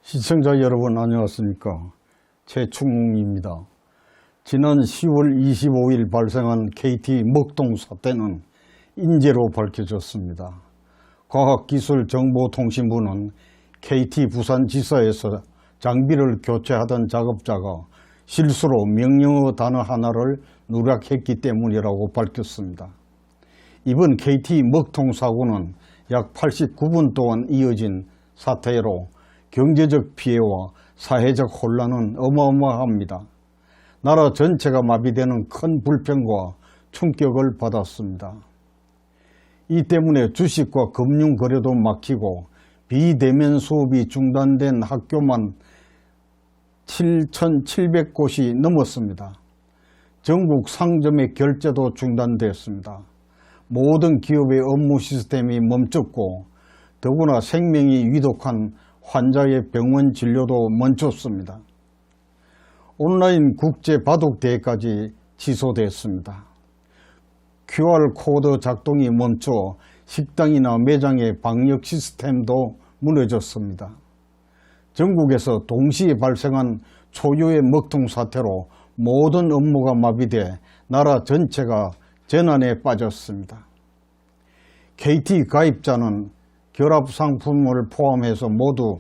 시청자 여러분 안녕하십니까. 최충웅입니다. 지난 10월 25일 발생한 KT 먹동 사태는 인재로 밝혀졌습니다. 과학기술정보통신부는 KT 부산지사에서 장비를 교체하던 작업자가 실수로 명령어 단어 하나를 누락했기 때문이라고 밝혔습니다. 이번 KT 먹통 사고는 약 89분 동안 이어진 사태로 경제적 피해와 사회적 혼란은 어마어마합니다. 나라 전체가 마비되는 큰 불평과 충격을 받았습니다. 이 때문에 주식과 금융 거래도 막히고 비대면 수업이 중단된 학교만 7,700곳이 넘었습니다. 전국 상점의 결제도 중단되었습니다. 모든 기업의 업무 시스템이 멈췄고 더구나 생명이 위독한 환자의 병원 진료도 멈췄습니다. 온라인 국제바둑대회까지 취소됐습니다. QR코드 작동이 멈춰 식당이나 매장의 방역 시스템도 무너졌습니다. 전국에서 동시에 발생한 초유의 먹통 사태로 모든 업무가 마비돼 나라 전체가 재난에 빠졌습니다. KT 가입자는 결합상품을 포함해서 모두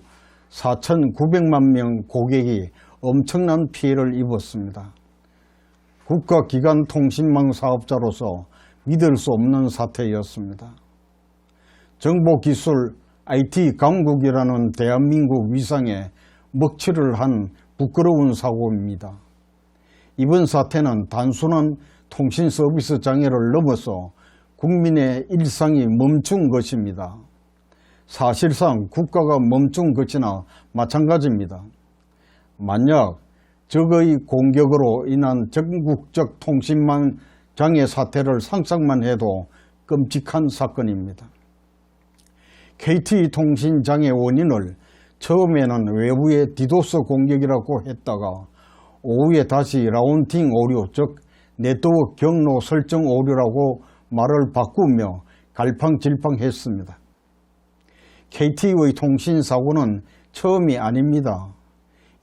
4,900만 명 고객이 엄청난 피해를 입었습니다. 국가기관 통신망 사업자로서 믿을 수 없는 사태였습니다. 정보기술 IT 강국이라는 대한민국 위상에 먹칠을 한 부끄러운 사고입니다. 이번 사태는 단순한 통신 서비스 장애를 넘어서 국민의 일상이 멈춘 것입니다. 사실상 국가가 멈춘 것이나 마찬가지입니다. 만약 적의 공격으로 인한 전국적 통신망 장애 사태를 상상만 해도 끔찍한 사건입니다. KT 통신 장애 원인을 처음에는 외부의 디도스 공격이라고 했다가 오후에 다시 라운팅 오류, 즉 네트워크 경로 설정 오류라고 말을 바꾸며 갈팡질팡했습니다. KT의 통신사고는 처음이 아닙니다.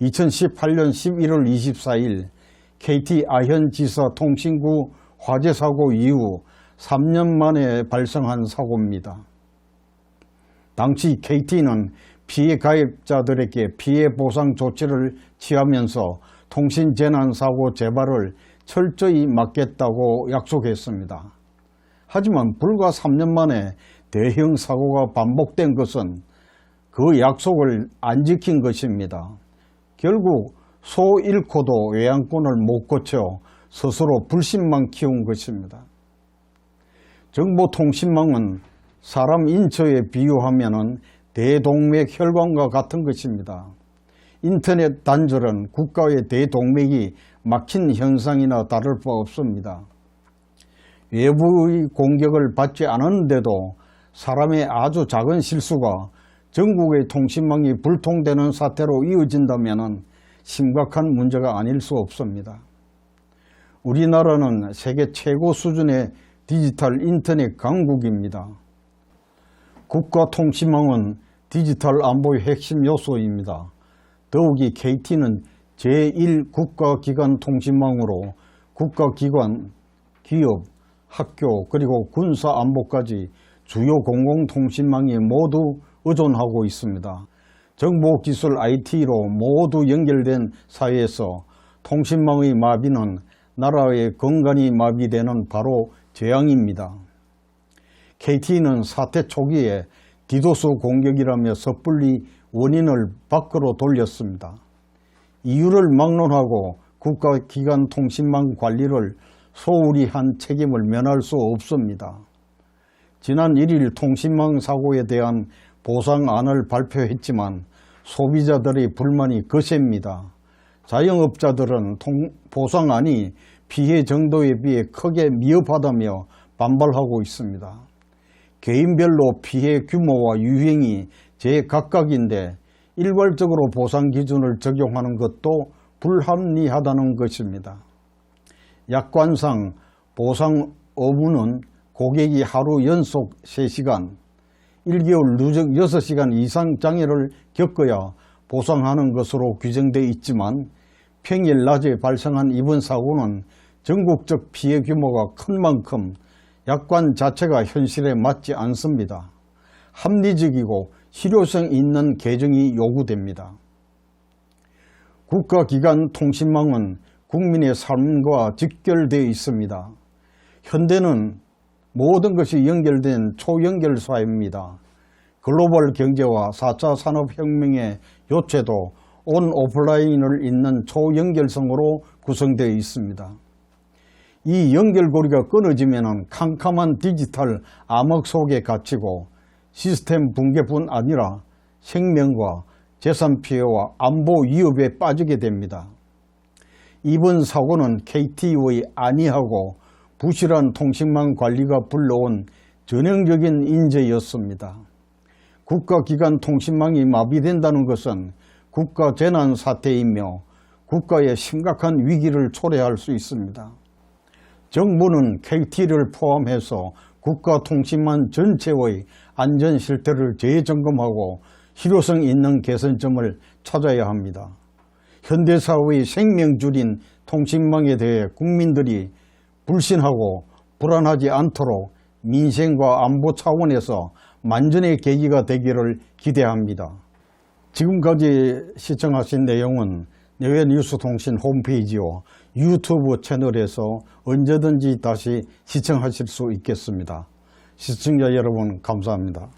2018년 11월 24일 KT 아현지사 통신구 화재사고 이후 3년 만에 발생한 사고입니다. 당시 KT는 피해 가입자들에게 피해 보상 조치를 취하면서 통신재난사고 재발을 철저히 막겠다고 약속했습니다. 하지만 불과 3년 만에 대형 사고가 반복된 것은 그 약속을 안 지킨 것입니다. 결국 소 잃고도 외양권을 못 고쳐 스스로 불신만 키운 것입니다. 정보통신망은 사람 인처에 비유하면 대동맥 혈관과 같은 것입니다. 인터넷 단절은 국가의 대동맥이 막힌 현상이나 다를 바 없습니다. 외부의 공격을 받지 않았는데도 사람의 아주 작은 실수가 전국의 통신망이 불통되는 사태로 이어진다면 심각한 문제가 아닐 수 없습니다. 우리나라는 세계 최고 수준의 디지털 인터넷 강국입니다. 국가통신망은 디지털 안보의 핵심 요소입니다. 더욱이 KT는 제1국가기관 통신망으로 국가기관, 기업, 학교 그리고 군사안보까지 주요 공공통신망이 모두 의존하고 있습니다. 정보기술 IT로 모두 연결된 사회에서 통신망의 마비는 나라의 건강이 마비되는 바로 재앙입니다. KT는 사태 초기에 디도스 공격이라며 섣불리 원인을 밖으로 돌렸습니다. 이유를 막론하고 국가기관 통신망 관리를 소홀히 한 책임을 면할 수 없습니다. 지난 1일 통신망 사고에 대한 보상안을 발표했지만 소비자들의 불만이 거셉니다. 자영업자들은 보상안이 피해 정도에 비해 크게 미흡하다며 반발하고 있습니다. 개인별로 피해 규모와 유형이 제각각인데 일괄적으로 보상 기준을 적용하는 것도 불합리하다는 것입니다. 약관상 보상 의무는 고객이 하루 연속 3시간, 1개월 누적 6시간 이상 장애를 겪어야 보상하는 것으로 규정되어 있지만 평일 낮에 발생한 이번 사고는 전국적 피해 규모가 큰 만큼 약관 자체가 현실에 맞지 않습니다. 합리적이고 실효성 있는 개정이 요구됩니다. 국가기관 통신망은 국민의 삶과 직결되어 있습니다. 현대는 모든 것이 연결된 초연결 사회입니다. 글로벌 경제와 4차 산업혁명의 요체도 온 오프라인을 잇는 초연결성으로 구성되어 있습니다. 이 연결고리가 끊어지면 캄캄한 디지털 암흑 속에 갇히고 시스템 붕괴뿐 아니라 생명과 재산 피해와 안보 위협에 빠지게 됩니다. 이번 사고는 KT의 안이하고 부실한 통신망 관리가 불러온 전형적인 인재였습니다. 국가기관 통신망이 마비된다는 것은 국가재난사태이며 국가의 심각한 위기를 초래할 수 있습니다. 정부는 KT를 포함해서 국가통신망 전체의 안전실태를 재점검하고 실효성 있는 개선점을 찾아야 합니다. 현대사회의 생명줄인 통신망에 대해 국민들이 불신하고 불안하지 않도록 민생과 안보 차원에서 만전의 계기가 되기를 기대합니다. 지금까지 시청하신 내용은 내외뉴스통신 홈페이지와 유튜브 채널에서 언제든지 다시 시청하실 수 있겠습니다. 시청자 여러분 감사합니다.